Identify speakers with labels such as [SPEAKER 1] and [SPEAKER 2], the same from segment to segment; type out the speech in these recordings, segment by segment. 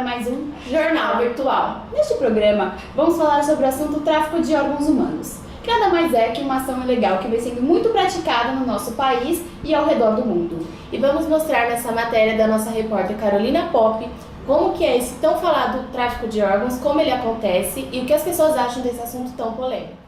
[SPEAKER 1] para mais um Jornal Virtual. Neste programa, vamos falar sobre o assunto tráfico de órgãos humanos, que nada mais é que uma ação ilegal que vem sendo muito praticada no nosso país e ao redor do mundo. E vamos mostrar nessa matéria da nossa repórter Carolina Pop como que é esse tão falado tráfico de órgãos, como ele acontece e o que as pessoas acham desse assunto tão polêmico.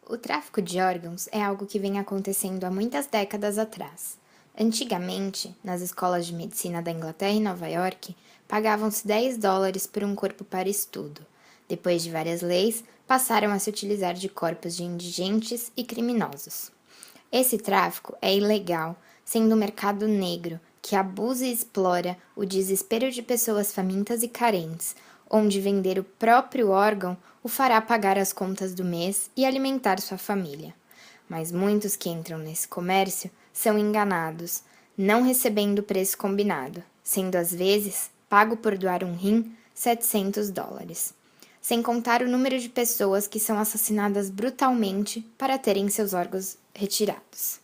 [SPEAKER 2] O tráfico de órgãos é algo que vem acontecendo há muitas décadas atrás. Antigamente, nas escolas de medicina da Inglaterra e Nova York, pagavam-se $10 por um corpo para estudo. Depois de várias leis, passaram a se utilizar de corpos de indigentes e criminosos. Esse tráfico é ilegal, sendo um mercado negro que abusa e explora o desespero de pessoas famintas e carentes, onde vender o próprio órgão o fará pagar as contas do mês e alimentar sua família. Mas muitos que entram nesse comércio são enganados, não recebendo o preço combinado, sendo às vezes pago por doar um rim $700. Sem contar o número de pessoas que são assassinadas brutalmente para terem seus órgãos retirados.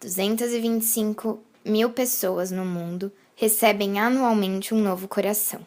[SPEAKER 2] 225 mil pessoas no mundo recebem anualmente um novo coração.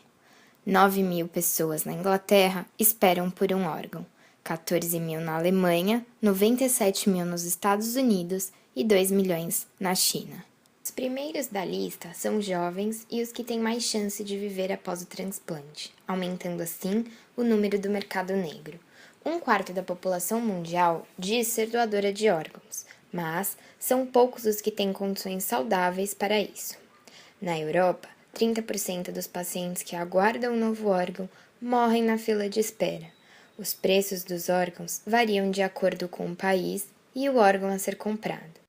[SPEAKER 2] 9 mil pessoas na Inglaterra esperam por um órgão, 14 mil na Alemanha, 97 mil nos Estados Unidos e 2 milhões na China. Os primeiros da lista são jovens e os que têm mais chance de viver após o transplante, aumentando assim o número do mercado negro. 1/4 da população mundial diz ser doadora de órgãos, mas são poucos os que têm condições saudáveis para isso. Na Europa, 30% dos pacientes que aguardam um novo órgão morrem na fila de espera. Os preços dos órgãos variam de acordo com o país e o órgão a ser comprado.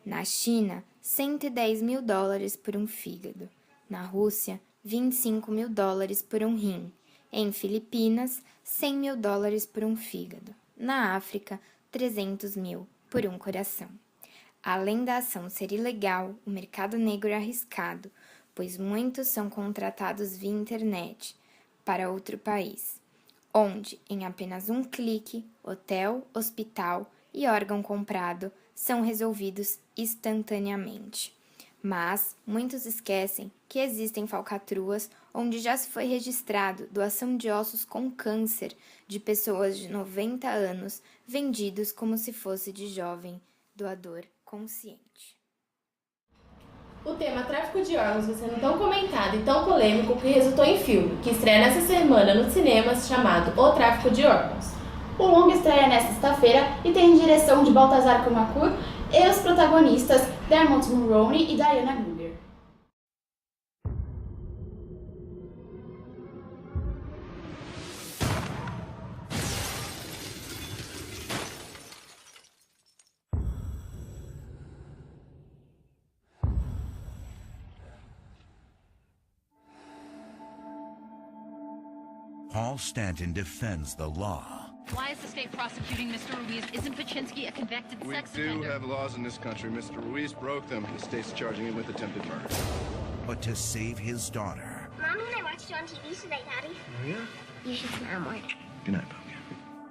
[SPEAKER 2] Na China, $110 mil por um fígado. Na Rússia, $25 mil por um rim. Em Filipinas, $100 mil por um fígado. Na África, 300 mil por um coração. Além da ação ser ilegal, o mercado negro é arriscado, pois muitos são contratados via internet para outro país, onde, em apenas um clique, hotel, hospital e órgão comprado são resolvidos instantaneamente. Mas muitos esquecem que existem falcatruas onde já se foi registrado doação de ossos com câncer de pessoas de 90 anos vendidos como se fosse de jovem doador consciente.
[SPEAKER 1] O tema tráfico de órgãos vem sendo tão comentado e tão polêmico que resultou em filme, que estreia nessa semana nos cinemas, chamado O Tráfico de Órgãos. O longa estreia nesta sexta-feira e tem direção de Baltazar Comacour e os protagonistas Dermot Mulroney e Diana Kruger.
[SPEAKER 3] Paul Stanton defends the law.
[SPEAKER 4] Why is the state prosecuting Mr. Ruiz? Isn't Paczynski a convicted sex offender?
[SPEAKER 5] We do have laws in this country. Mr. Ruiz broke them. The state's charging him with attempted murder.
[SPEAKER 3] But to save his daughter...
[SPEAKER 6] Mommy and I watched you on TV today, Daddy.
[SPEAKER 5] Oh, yeah?
[SPEAKER 6] You should smile more.
[SPEAKER 5] Good night, Pumpkin.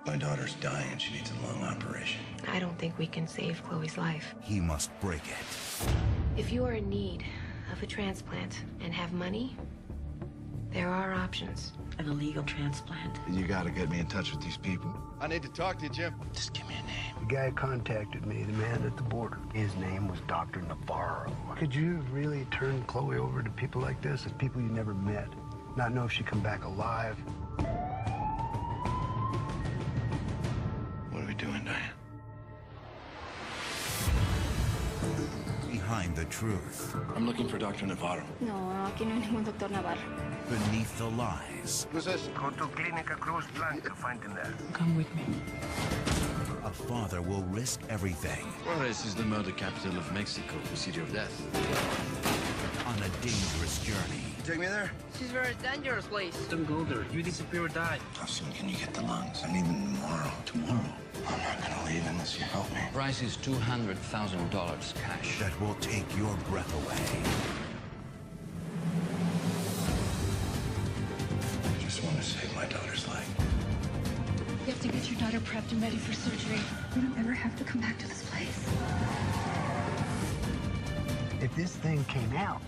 [SPEAKER 5] My daughter's dying. She needs a lung operation.
[SPEAKER 7] I don't think we can save Chloe's life.
[SPEAKER 3] He must break it.
[SPEAKER 7] If you are in need of a transplant and have money, there are options.
[SPEAKER 8] An illegal transplant.
[SPEAKER 5] You gotta get me in touch with these people. I need to talk to you, Jim.
[SPEAKER 9] Just give me a name. The guy contacted me, the man at the border. His name was Dr. Navarro. Could you really turn Chloe over to people like this, as people you never met? Not know if she'd come back alive?
[SPEAKER 5] What are we doing, Diane?
[SPEAKER 3] Behind the truth.
[SPEAKER 5] I'm looking for Dr. Navarro.
[SPEAKER 6] No, aquí no hay ningún doctor Navarro.
[SPEAKER 3] Beneath the lies.
[SPEAKER 5] Who's this?
[SPEAKER 9] Go to Clínica Cruz Blanca, find him there.
[SPEAKER 8] Come with me.
[SPEAKER 3] A father will risk everything
[SPEAKER 10] Juarez is the murder capital of Mexico, the city of death.
[SPEAKER 3] on a dangerous journey.
[SPEAKER 5] Take me there?
[SPEAKER 4] This is a very dangerous place.
[SPEAKER 8] Don't go there. You disappear or die.
[SPEAKER 5] How soon can you get the lungs? I need them tomorrow. Tomorrow? I'm not gonna leave unless you help me.
[SPEAKER 10] Price is $200,000 cash.
[SPEAKER 3] That will take your breath away.
[SPEAKER 5] I just want to save my daughter's life.
[SPEAKER 4] You have to get your daughter prepped and ready for surgery.
[SPEAKER 6] We don't ever have to come back to this place.
[SPEAKER 9] If this thing came out,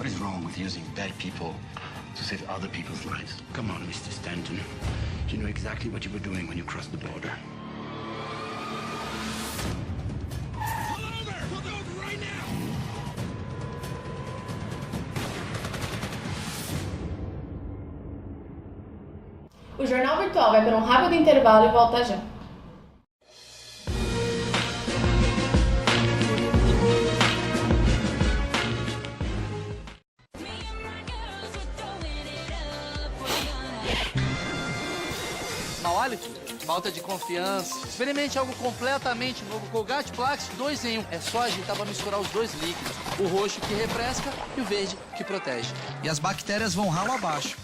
[SPEAKER 5] What is wrong with using bad people to save other people's lives?
[SPEAKER 3] Come on, Mr. Stanton. You know exactly what you were doing when you crossed the border. Pull over! Pull over right now!
[SPEAKER 1] O Jornal Virtual vai para um rápido intervalo e volta já.
[SPEAKER 11] Mau hálito, falta de confiança. Experimente algo completamente novo. Colgate Plax 2 em 1. É só agitar para misturar os dois líquidos. O roxo que refresca e o verde que protege.
[SPEAKER 12] E as bactérias vão ralo abaixo.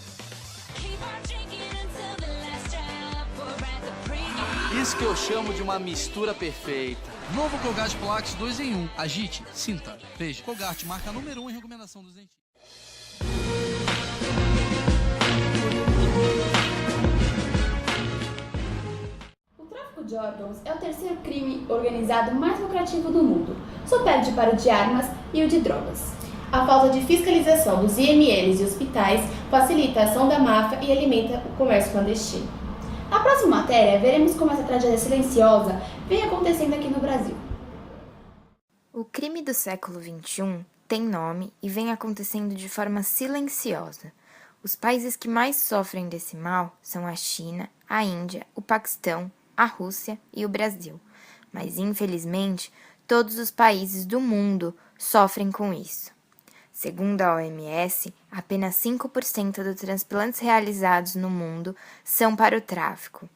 [SPEAKER 11] Isso que eu chamo de uma mistura perfeita.
[SPEAKER 12] Novo Colgate Plax 2 em 1. Agite, sinta, veja. Colgate, marca número 1 em recomendação dos dentistas.
[SPEAKER 1] O tráfico de órgãos é o terceiro crime organizado mais lucrativo do mundo, só perde para o de armas e o de drogas. A falta de fiscalização dos IMLs e hospitais facilita a ação da máfia e alimenta o comércio clandestino. Na próxima matéria, veremos como essa tragédia silenciosa vem acontecendo aqui no Brasil.
[SPEAKER 2] O crime do século XXI tem nome e vem acontecendo de forma silenciosa. Os países que mais sofrem desse mal são a China, a Índia, o Paquistão, a Rússia e o Brasil. Mas, infelizmente, todos os países do mundo sofrem com isso. Segundo a OMS, apenas 5% dos transplantes realizados no mundo são para o tráfico.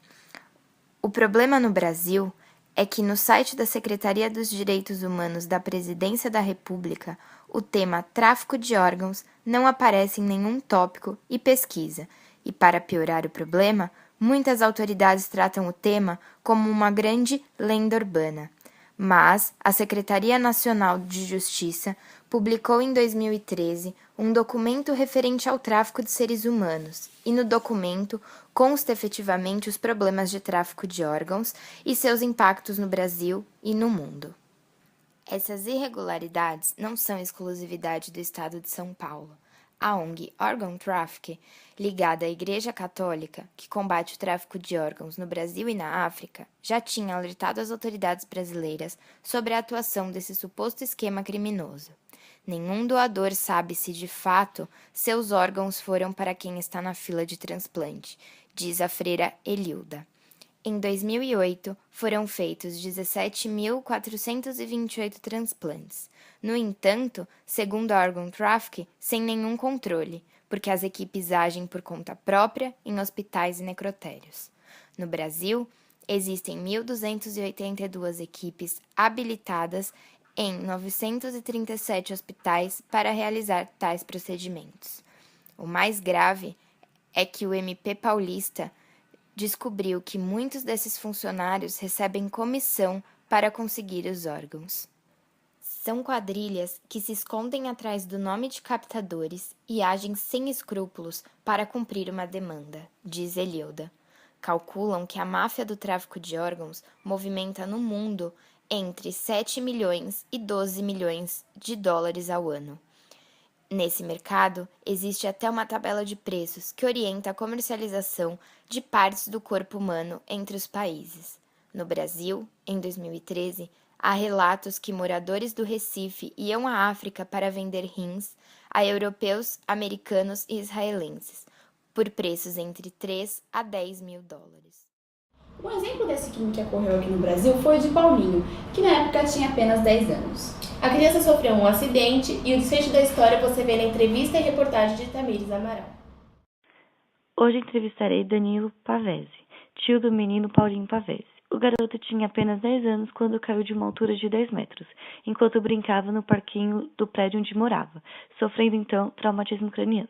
[SPEAKER 2] O problema no Brasil é que no site da Secretaria dos Direitos Humanos da Presidência da República, o tema tráfico de órgãos não aparece em nenhum tópico e pesquisa, e para piorar o problema, muitas autoridades tratam o tema como uma grande lenda urbana. Mas a Secretaria Nacional de Justiça publicou em 2013 um documento referente ao tráfico de seres humanos, e no documento consta efetivamente os problemas de tráfico de órgãos e seus impactos no Brasil e no mundo. Essas irregularidades não são exclusividade do estado de São Paulo. A ONG Organ Traffic, ligada à Igreja Católica, que combate o tráfico de órgãos no Brasil e na África, já tinha alertado as autoridades brasileiras sobre a atuação desse suposto esquema criminoso. Nenhum doador sabe se, de fato, seus órgãos foram para quem está na fila de transplante, diz a freira Elilda. Em 2008, foram feitos 17.428 transplantes. No entanto, segundo a Organ Traffic, sem nenhum controle, porque as equipes agem por conta própria em hospitais e necrotérios. No Brasil, existem 1.282 equipes habilitadas em 937 hospitais para realizar tais procedimentos. O mais grave é que o MP paulista descobriu que muitos desses funcionários recebem comissão para conseguir os órgãos. São quadrilhas que se escondem atrás do nome de captadores e agem sem escrúpulos para cumprir uma demanda, diz Elilda. Calculam que a máfia do tráfico de órgãos movimenta no mundo entre 7 milhões e 12 milhões de dólares ao ano. Nesse mercado, existe até uma tabela de preços que orienta a comercialização de partes do corpo humano entre os países. No Brasil, em 2013, há relatos que moradores do Recife iam à África para vender rins a europeus, americanos e israelenses, por preços entre 3 a 10 mil dólares.
[SPEAKER 1] Um exemplo desse crime que ocorreu aqui no Brasil foi o de Paulinho, que na época tinha apenas 10 anos. A criança sofreu um acidente e o desfecho da história você vê na entrevista e reportagem de Tamires Amaral.
[SPEAKER 13] Hoje entrevistarei Danilo Pavese, tio do menino Paulinho Pavese. O garoto tinha apenas 10 anos quando caiu de uma altura de 10 metros, enquanto brincava no parquinho do prédio onde morava, sofrendo então traumatismo craniano.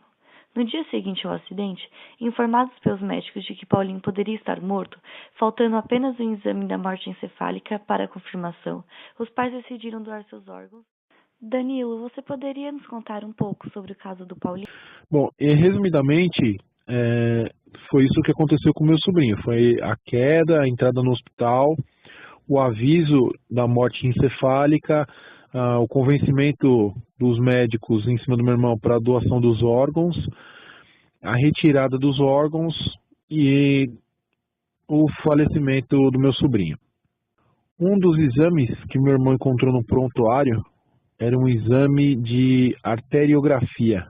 [SPEAKER 13] No dia seguinte ao acidente, informados pelos médicos de que Paulinho poderia estar morto, faltando apenas um exame da morte encefálica para confirmação, os pais decidiram doar seus órgãos. Danilo, você poderia nos contar um pouco sobre o caso do Paulinho?
[SPEAKER 14] Bom, resumidamente, foi isso que aconteceu com meu sobrinho. Foi a queda, a entrada no hospital, o aviso da morte encefálica, o convencimento dos médicos em cima do meu irmão para a doação dos órgãos, a retirada dos órgãos e o falecimento do meu sobrinho. Um dos exames que meu irmão encontrou no prontuário era um exame de arteriografia,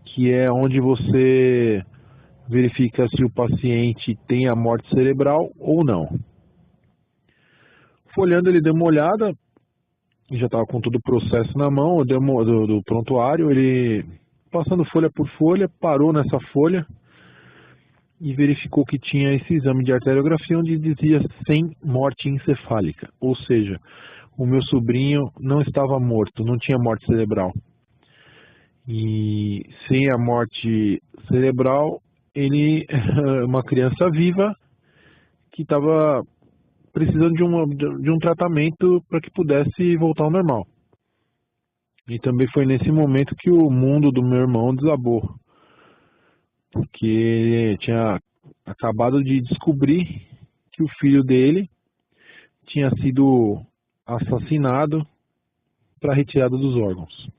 [SPEAKER 14] que é onde você verifica se o paciente tem a morte cerebral ou não. Folhando, ele deu uma olhada, já estava com todo o processo na mão do prontuário, ele, passando folha por folha, parou nessa folha e verificou que tinha esse exame de arteriografia onde dizia sem morte encefálica, ou seja, o meu sobrinho não estava morto, não tinha morte cerebral. E sem a morte cerebral, ele é uma criança viva que estava precisando de um tratamento para que pudesse voltar ao normal. E também foi nesse momento que o mundo do meu irmão desabou, porque ele tinha acabado de descobrir que o filho dele tinha sido assassinado para a retirada dos órgãos.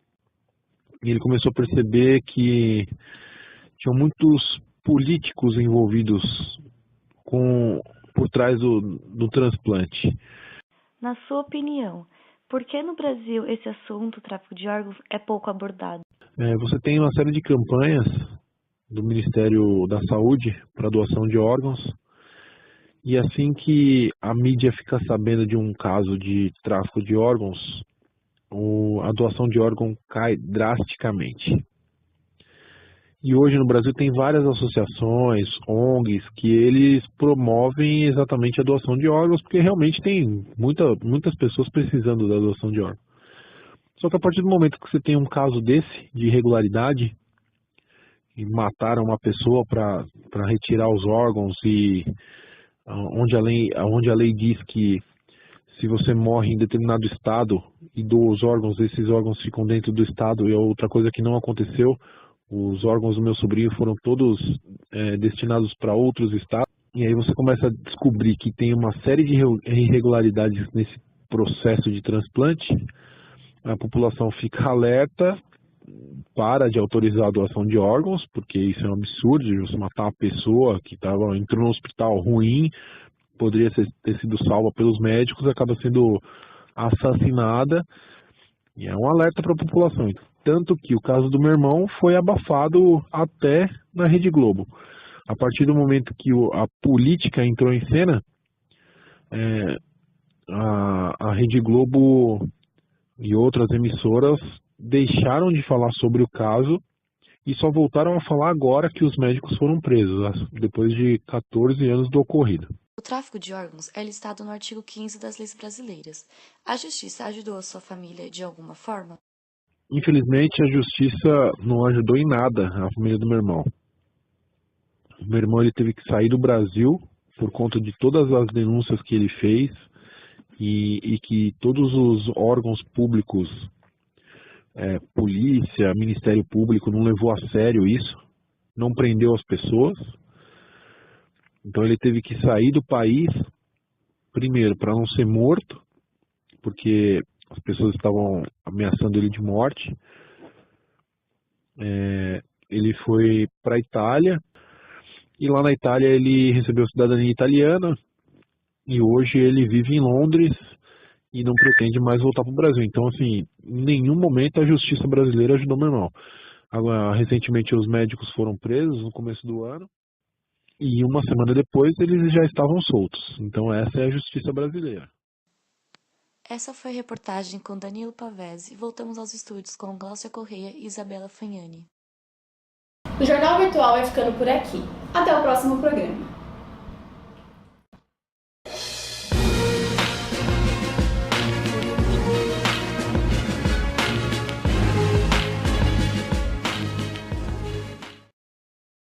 [SPEAKER 14] E ele começou a perceber que tinham muitos políticos envolvidos por trás do transplante.
[SPEAKER 13] Na sua opinião, por que no Brasil esse assunto, tráfico de órgãos, é pouco abordado?
[SPEAKER 14] Você tem uma série de campanhas do Ministério da Saúde para doação de órgãos, e assim que a mídia fica sabendo de um caso de tráfico de órgãos, a doação de órgão cai drasticamente. E hoje no Brasil tem várias associações, ONGs, que eles promovem exatamente a doação de órgãos, porque realmente tem muitas pessoas precisando da doação de órgãos. Só que a partir do momento que você tem um caso desse, de irregularidade, e mataram uma pessoa para retirar os órgãos, e onde a lei diz que se você morre em determinado estado e doa os órgãos, esses órgãos ficam dentro do estado, e outra coisa que não aconteceu, os órgãos do meu sobrinho foram todos destinados para outros estados, e aí você começa a descobrir que tem uma série de irregularidades nesse processo de transplante, a população fica alerta, para de autorizar a doação de órgãos, porque isso é um absurdo, de você matar uma pessoa que entrou no hospital ruim, poderia ter sido salva pelos médicos, acaba sendo assassinada, e é um alerta para a população. Tanto que o caso do meu irmão foi abafado até na Rede Globo. A partir do momento que a política entrou em cena, a Rede Globo e outras emissoras deixaram de falar sobre o caso e só voltaram a falar agora que os médicos foram presos, depois de 14 anos do ocorrido.
[SPEAKER 13] O tráfico de órgãos é listado no artigo 15 das leis brasileiras. A justiça ajudou a sua família de alguma forma?
[SPEAKER 14] Infelizmente, a justiça não ajudou em nada a família do meu irmão. O meu irmão ele teve que sair do Brasil por conta de todas as denúncias que ele fez e que todos os órgãos públicos, polícia, Ministério Público, não levou a sério isso, não prendeu as pessoas. Então ele teve que sair do país, primeiro, para não ser morto, porque as pessoas estavam ameaçando ele de morte. Ele foi para a Itália, e lá na Itália ele recebeu cidadania italiana, e hoje ele vive em Londres e não pretende mais voltar para o Brasil. Então, assim, em nenhum momento a justiça brasileira ajudou meu irmão. Agora, recentemente os médicos foram presos no começo do ano, e uma semana depois eles já estavam soltos. Então essa é a justiça brasileira.
[SPEAKER 13] Essa foi a reportagem com Danilo Pavese. Voltamos aos estúdios com Glaucia Correia e Isabela Fagnani.
[SPEAKER 1] O Jornal Virtual vai ficando por aqui. Até o próximo programa.